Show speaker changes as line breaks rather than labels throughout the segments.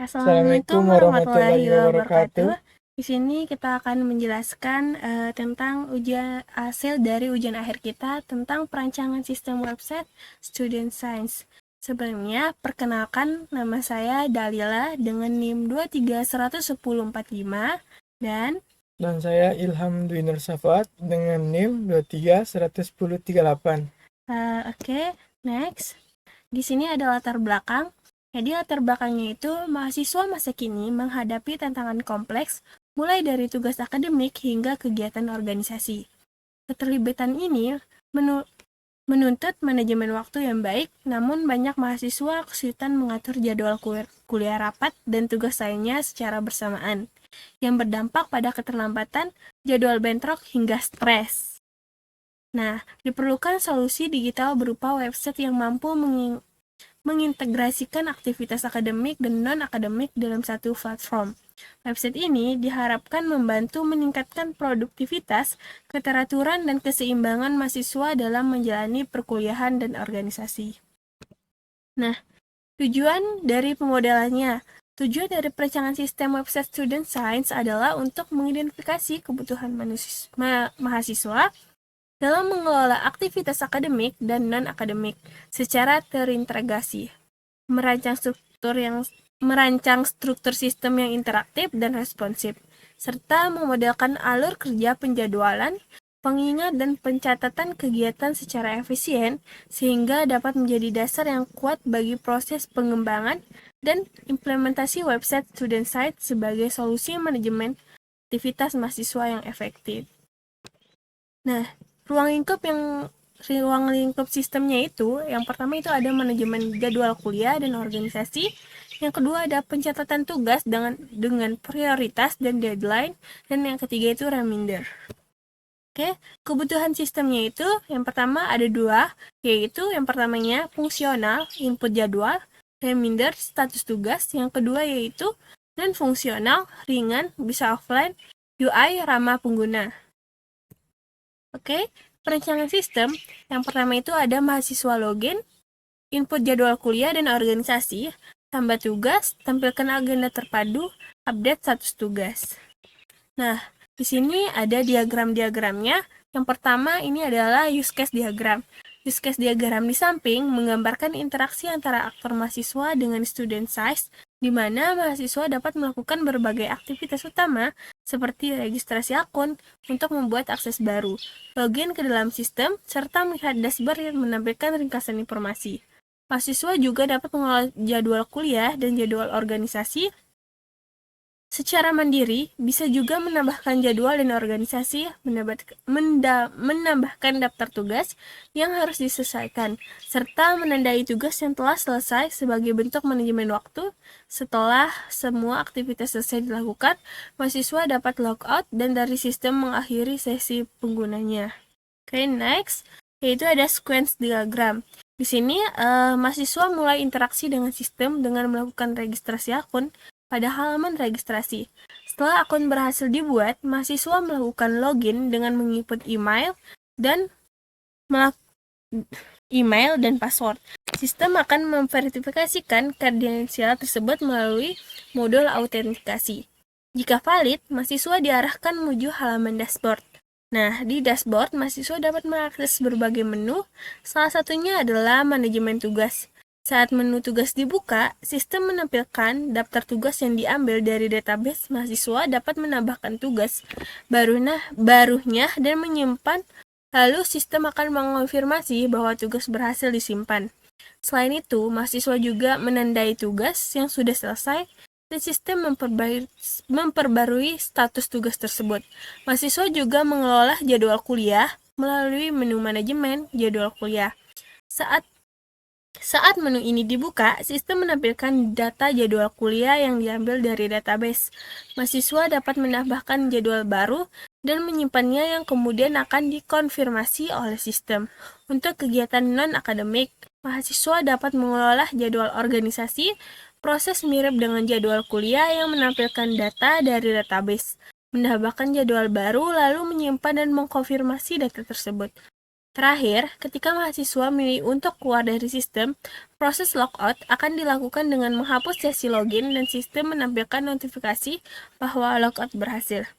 Assalamualaikum
Assalamualaikum
warahmatullahi
warahmatullahi
wabarakatuh.
wabarakatuh.
Di sini kita akan menjelaskan tentang hasil dari ujian akhir kita tentang perancangan sistem website Student Science. Sebelumnya, perkenalkan nama saya Dalila dengan NIM 2311045 dan
Dan saya Ilham Dwi Nur Safat dengan NIM 23 11038.
oke, next. Di sini ada latar belakang. Jadi latar belakangnya itu mahasiswa masa kini menghadapi tantangan kompleks mulai dari tugas akademik hingga kegiatan organisasi. Keterlibatan ini menuntut manajemen waktu yang baik, namun banyak mahasiswa kesulitan mengatur jadwal kuliah rapat dan tugas lainnya secara bersamaan, yang berdampak pada keterlambatan, jadwal bentrok, hingga stres. Nah, diperlukan solusi digital berupa website yang mampu mengintegrasikan aktivitas akademik dan non-akademik dalam satu platform. Website ini diharapkan membantu meningkatkan produktivitas, keteraturan, dan keseimbangan mahasiswa dalam menjalani perkuliahan dan organisasi. Nah, tujuan dari pemodelannya. Tujuan dari perancangan sistem website Student Science adalah untuk mengidentifikasi kebutuhan mahasiswa dalam mengelola aktivitas akademik dan non-akademik secara terintegrasi, merancang struktur sistem yang interaktif dan responsif, serta memodelkan alur kerja penjadwalan, pengingat, dan pencatatan kegiatan secara efisien sehingga dapat menjadi dasar yang kuat bagi proses pengembangan dan implementasi website Student Site sebagai solusi manajemen aktivitas mahasiswa yang efektif. Nah, ruang lingkup sistemnya itu, yang pertama itu ada manajemen jadwal kuliah dan organisasi, yang kedua ada pencatatan tugas dengan prioritas dan deadline, dan yang ketiga itu reminder. Oke, kebutuhan sistemnya itu yang pertama ada dua, yaitu yang pertamanya fungsional, input jadwal, reminder, status tugas, yang kedua yaitu non-fungsional, ringan, bisa offline, UI, ramah pengguna. Oke, perencanaan sistem yang pertama itu ada mahasiswa login, input jadwal kuliah dan organisasi, tambah tugas, tampilkan agenda terpadu, update status tugas. Nah, di sini ada diagram-diagramnya. Yang pertama ini adalah use case diagram. Use case diagram di samping menggambarkan interaksi antara aktor mahasiswa dengan student size, di mana mahasiswa dapat melakukan berbagai aktivitas utama seperti registrasi akun untuk membuat akses baru, login ke dalam sistem, serta melihat dashboard yang menampilkan ringkasan informasi. Mahasiswa juga dapat mengelola jadwal kuliah dan jadwal organisasi secara mandiri, bisa juga menambahkan jadwal dan organisasi, menambahkan daftar tugas yang harus diselesaikan, serta menandai tugas yang telah selesai sebagai bentuk manajemen waktu. Setelah semua aktivitas selesai dilakukan, mahasiswa dapat logout dan dari sistem mengakhiri sesi penggunanya. Oke, next, yaitu ada sequence diagram. Di sini, mahasiswa mulai interaksi dengan sistem dengan melakukan registrasi akun pada halaman registrasi. Setelah akun berhasil dibuat, mahasiswa melakukan login dengan menginput email dan password. Sistem akan memverifikasikan kredensial tersebut melalui modul autentikasi. Jika valid, mahasiswa diarahkan menuju halaman dashboard. Nah, di dashboard, mahasiswa dapat mengakses berbagai menu, salah satunya adalah manajemen tugas. Saat menu tugas dibuka, sistem menampilkan daftar tugas yang diambil dari database. Mahasiswa dapat menambahkan tugas barunya dan menyimpan, lalu sistem akan mengonfirmasi bahwa tugas berhasil disimpan. Selain itu, mahasiswa juga menandai tugas yang sudah selesai dan sistem memperbarui status tugas tersebut. Mahasiswa juga mengelola jadwal kuliah melalui menu manajemen jadwal kuliah. Saat menu ini dibuka, sistem menampilkan data jadwal kuliah yang diambil dari database. Mahasiswa dapat menambahkan jadwal baru dan menyimpannya yang kemudian akan dikonfirmasi oleh sistem. Untuk kegiatan non-akademik, mahasiswa dapat mengelola jadwal organisasi, proses mirip dengan jadwal kuliah yang menampilkan data dari database, menambahkan jadwal baru, lalu menyimpan dan mengkonfirmasi data tersebut. Terakhir, ketika mahasiswa memilih untuk keluar dari sistem, proses logout akan dilakukan dengan menghapus sesi login dan sistem menampilkan notifikasi bahwa logout berhasil.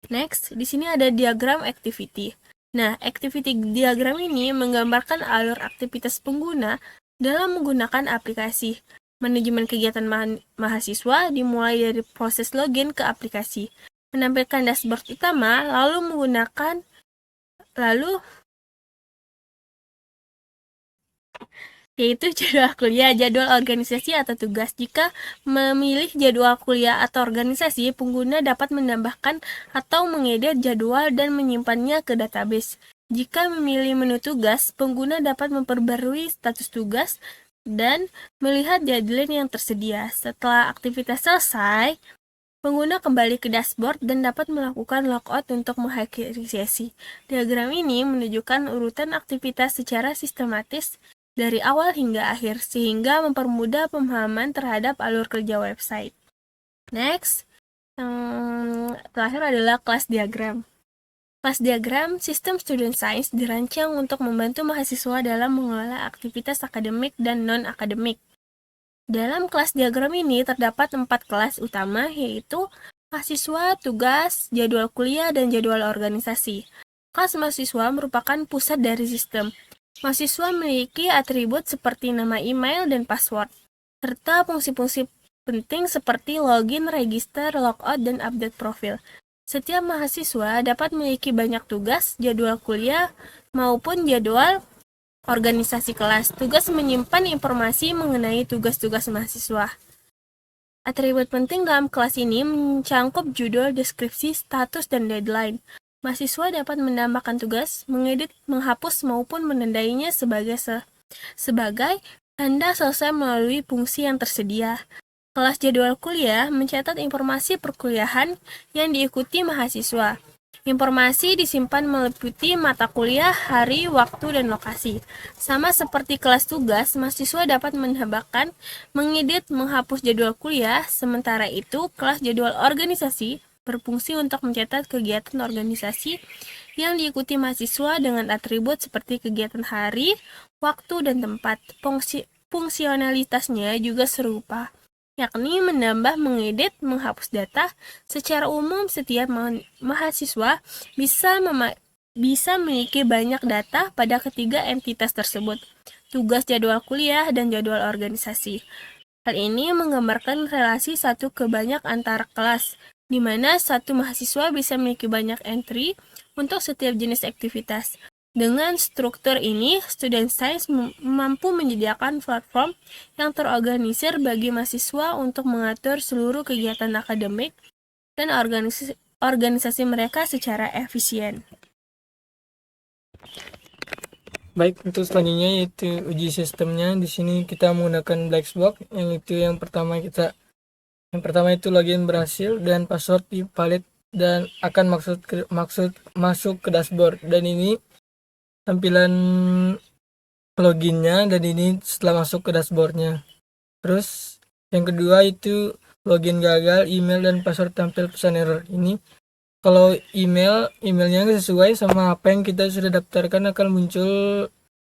Next, di sini ada diagram activity. Nah, activity diagram ini menggambarkan alur aktivitas pengguna dalam menggunakan aplikasi. Manajemen kegiatan mahasiswa dimulai dari proses login ke aplikasi, menampilkan dashboard utama, yaitu jadwal kuliah, jadwal organisasi atau tugas. Jika memilih jadwal kuliah atau organisasi, pengguna dapat menambahkan atau mengedit jadwal dan menyimpannya ke database. Jika memilih menu tugas, pengguna dapat memperbarui status tugas dan melihat deadline yang tersedia. Setelah aktivitas selesai, pengguna kembali ke dashboard dan dapat melakukan logout untuk mengakhiri sesi. Diagram ini menunjukkan urutan aktivitas secara sistematis dari awal hingga akhir, sehingga mempermudah pemahaman terhadap alur kerja website. Next, yang terakhir adalah kelas diagram. Kelas diagram sistem student science dirancang untuk membantu mahasiswa dalam mengelola aktivitas akademik dan non-akademik. Dalam kelas diagram ini terdapat 4 kelas utama, yaitu mahasiswa, tugas, jadwal kuliah, dan jadwal organisasi. Kelas mahasiswa merupakan pusat dari sistem. Mahasiswa memiliki atribut seperti nama email dan password, serta fungsi-fungsi penting seperti login, register, logout, dan update profil. Setiap mahasiswa dapat memiliki banyak tugas, jadwal kuliah, maupun jadwal organisasi kelas. Tugas menyimpan informasi mengenai tugas-tugas mahasiswa. Atribut penting dalam kelas ini mencangkup judul, deskripsi, status, dan deadline. Mahasiswa dapat menambahkan tugas, mengedit, menghapus, maupun menandainya sebagai tanda selesai melalui fungsi yang tersedia. Kelas jadwal kuliah mencatat informasi perkuliahan yang diikuti mahasiswa. Informasi disimpan meliputi mata kuliah, hari, waktu, dan lokasi. Sama seperti kelas tugas, mahasiswa dapat menambahkan, mengedit, menghapus jadwal kuliah. Sementara itu, kelas jadwal organisasi berfungsi untuk mencatat kegiatan organisasi yang diikuti mahasiswa dengan atribut seperti kegiatan hari, waktu, dan tempat. Fungsionalitasnya juga serupa, yakni menambah, mengedit, menghapus data. Secara umum, setiap mahasiswa bisa memiliki banyak data pada ketiga entitas tersebut: tugas, jadwal kuliah, dan jadwal organisasi. Hal ini menggambarkan relasi satu ke banyak antar kelas, di mana satu mahasiswa bisa memiliki banyak entry untuk setiap jenis aktivitas. Dengan struktur ini, Student Science mampu menyediakan platform yang terorganisir bagi mahasiswa untuk mengatur seluruh kegiatan akademik dan organisasi mereka secara efisien.
Baik, untuk selanjutnya yaitu uji sistemnya. Di sini kita menggunakan Blackbox, yang pertama itu login berhasil dan password valid dan akan masuk ke dashboard. Dan ini tampilan loginnya, dan ini setelah masuk ke dashboardnya. Terus yang kedua itu login gagal, email dan password tampil pesan error. Ini kalau emailnya sesuai sama apa yang kita sudah daftarkan, akan muncul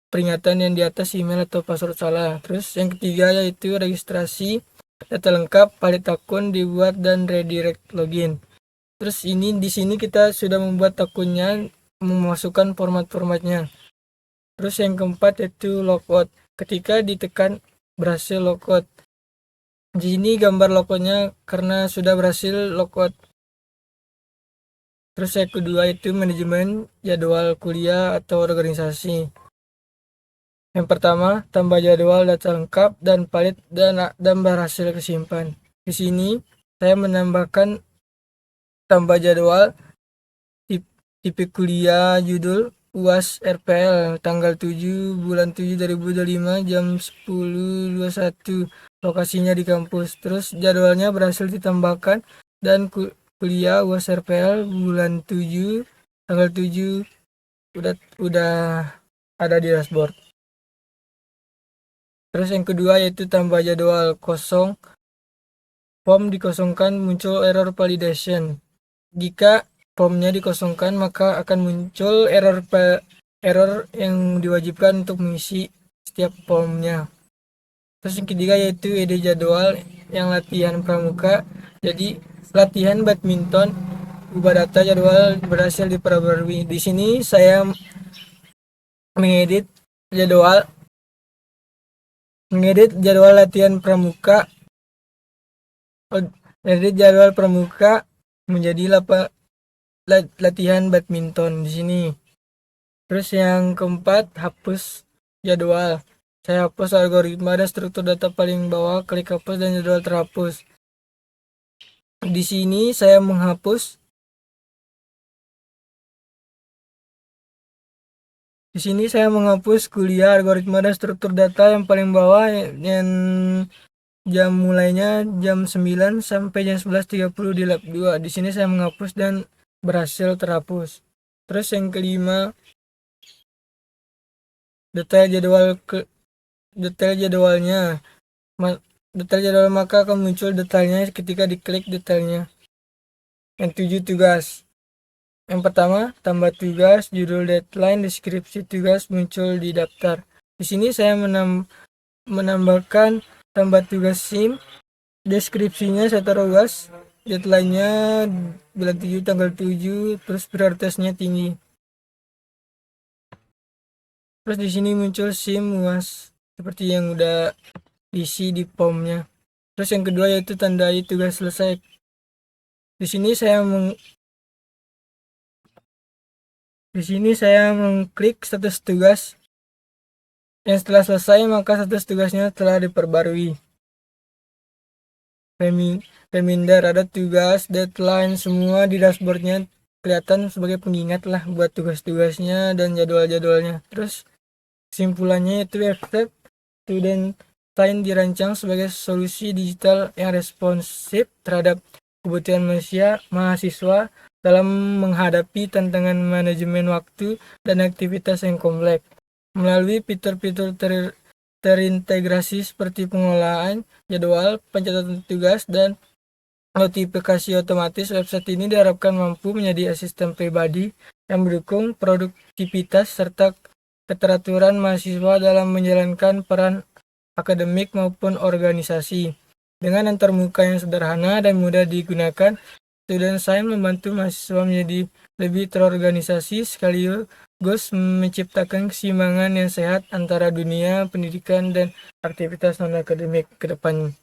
peringatan yang di atas email atau password salah. Terus yang ketiga yaitu registrasi, data lengkap, valid akun dibuat dan redirect login. Terus di sini kita sudah membuat akunnya, memasukkan formatnya. Terus yang keempat yaitu logout. Ketika ditekan berhasil logout. Di sini gambar logonya karena sudah berhasil logout. Terus yang kedua itu manajemen jadwal kuliah atau organisasi. Yang pertama, tambah jadwal, data lengkap dan valid dan berhasil kesimpan. Di sini saya menambahkan tambah jadwal, tipe kuliah, judul UAS RPL, tanggal 7 bulan 7 2025 jam 10.21, lokasinya di kampus. Terus jadwalnya berhasil ditambahkan dan kuliah UAS RPL bulan 7 tanggal 7 udah ada di dashboard. Terus yang kedua yaitu tambah jadwal kosong, form dikosongkan, muncul error validation. Jika formnya dikosongkan, maka akan muncul error yang diwajibkan untuk mengisi setiap formnya. Terus yang ketiga yaitu ide jadwal yang latihan pramuka. Jadi latihan badminton ubah data jadwal berhasil diperbarui. Di sini saya mengedit jadwal latihan pramuka, menjadi latihan badminton di sini. Terus yang keempat, hapus jadwal. Saya hapus algoritma dan struktur data paling bawah, klik hapus dan jadwal terhapus. Di sini saya menghapus. Di sini saya menghapus kuliah algoritma dan struktur data yang paling bawah yang jam mulainya jam 9 sampai jam 11.30 di lab 2. Di sini saya menghapus dan berhasil terhapus. Terus yang kelima, detail jadwalnya. Detail jadwal maka akan muncul detailnya ketika diklik detailnya. Yang 7, tugas. Yang pertama, tambah tugas, judul, deadline, deskripsi tugas muncul di daftar. Di sini saya menambahkan tambah tugas SIM, deskripsinya saya taruh gas, deadline-nya bulan 7 tanggal 7, terus prioritasnya tinggi. Terus di sini muncul SIM UAS seperti yang udah diisi di formnya. Terus yang kedua yaitu tandai tugas selesai. Di sini saya mengklik status tugas. Yang setelah selesai maka status tugasnya telah diperbarui. Reminder, ada tugas, deadline, semua di dashboardnya kelihatan sebagai pengingat lah buat tugas-tugasnya dan jadwal-jadwalnya. Terus kesimpulannya itu Webstep Student Sign dirancang sebagai solusi digital yang responsif terhadap kebutuhan mahasiswa dalam menghadapi tantangan manajemen waktu dan aktivitas yang kompleks. Melalui fitur-fitur terintegrasi seperti pengelolaan jadwal, pencatatan tugas, dan notifikasi otomatis, website ini diharapkan mampu menjadi asisten pribadi yang mendukung produktivitas serta keteraturan mahasiswa dalam menjalankan peran akademik maupun organisasi. Dengan antarmuka yang sederhana dan mudah digunakan, Student Sign membantu mahasiswa menjadi lebih terorganisasi sekaligus menciptakan keseimbangan yang sehat antara dunia pendidikan dan aktivitas non-akademik ke depan.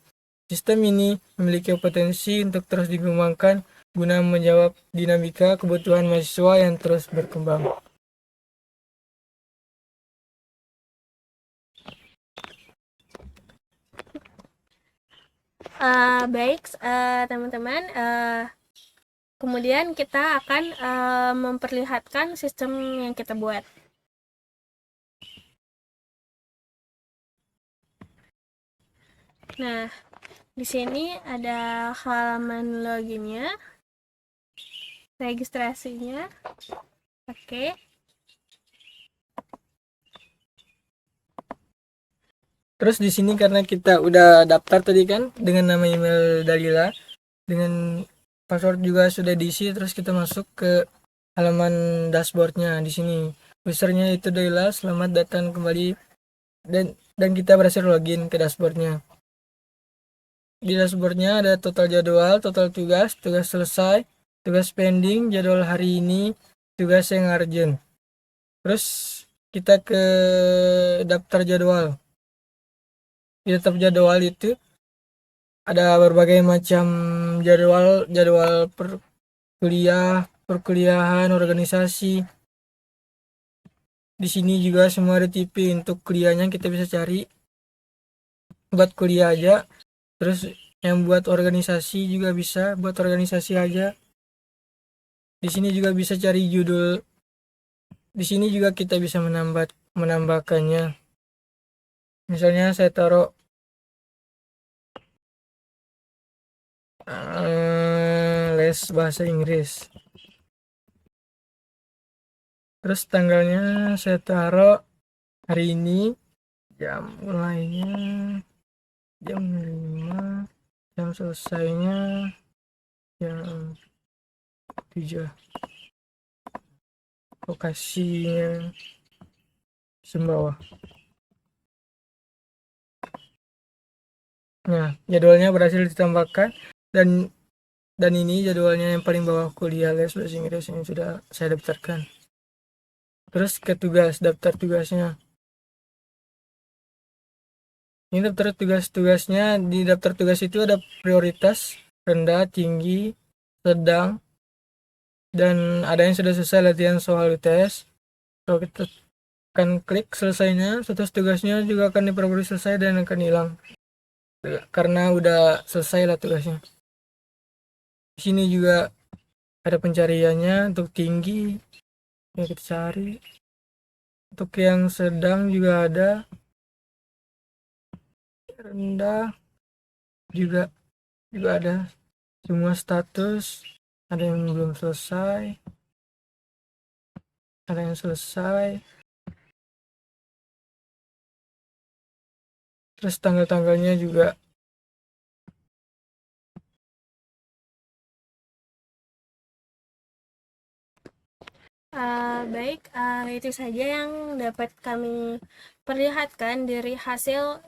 Sistem ini memiliki potensi untuk terus dikembangkan guna menjawab dinamika kebutuhan mahasiswa yang terus berkembang.
Baik, teman-teman. Kemudian kita akan memperlihatkan sistem yang kita buat. Nah, di sini ada halaman loginnya, registrasinya. Oke.
Terus di sini karena kita udah daftar tadi kan dengan nama email Dalila, dengan password juga sudah diisi, terus kita masuk ke halaman dashboardnya. Di sini usernya itu Dalila, selamat datang kembali, dan kita berhasil login ke dashboardnya. Di dashboardnya ada total jadwal, total tugas, tugas selesai, tugas pending, jadwal hari ini, tugas yang urgent. Terus kita ke daftar jadwal. Di daftar jadwal itu ada berbagai macam jadwal perkuliahan, organisasi. Di sini juga semua ada TV untuk kuliahnya, kita bisa cari buat kuliah aja. Terus yang buat organisasi juga bisa buat organisasi aja. Di sini juga bisa cari judul. Di sini juga kita bisa menambahkannya. Misalnya saya taruh les bahasa Inggris. Terus tanggalnya saya taruh hari ini, jam mulainya jam 5, jam selesainya jam 7. Lokasinya bawah. Nah, jadwalnya berhasil ditambahkan dan ini jadwalnya yang paling bawah kuliah les bahasa Inggris yang sudah saya daftarkan. Terus ke daftar tugasnya. Ini daftar tugas-tugasnya, di daftar tugas itu ada prioritas, rendah, tinggi, sedang, dan ada yang sudah selesai latihan soal UTS. Kalau kita akan klik selesainya, status tugasnya juga akan diperbarui selesai dan akan hilang karena udah selesai lah tugasnya. Di sini juga ada pencariannya untuk tinggi yang kita cari, untuk yang sedang juga ada, rendah juga ada, semua status, ada yang belum selesai, ada yang selesai, terus tanggal-tanggalnya juga.
Baik, itu saja yang dapat kami perlihatkan dari hasil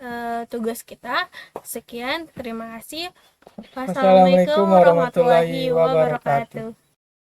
tugas kita. Sekian, terima kasih. Wassalamualaikum warahmatullahi wabarakatuh.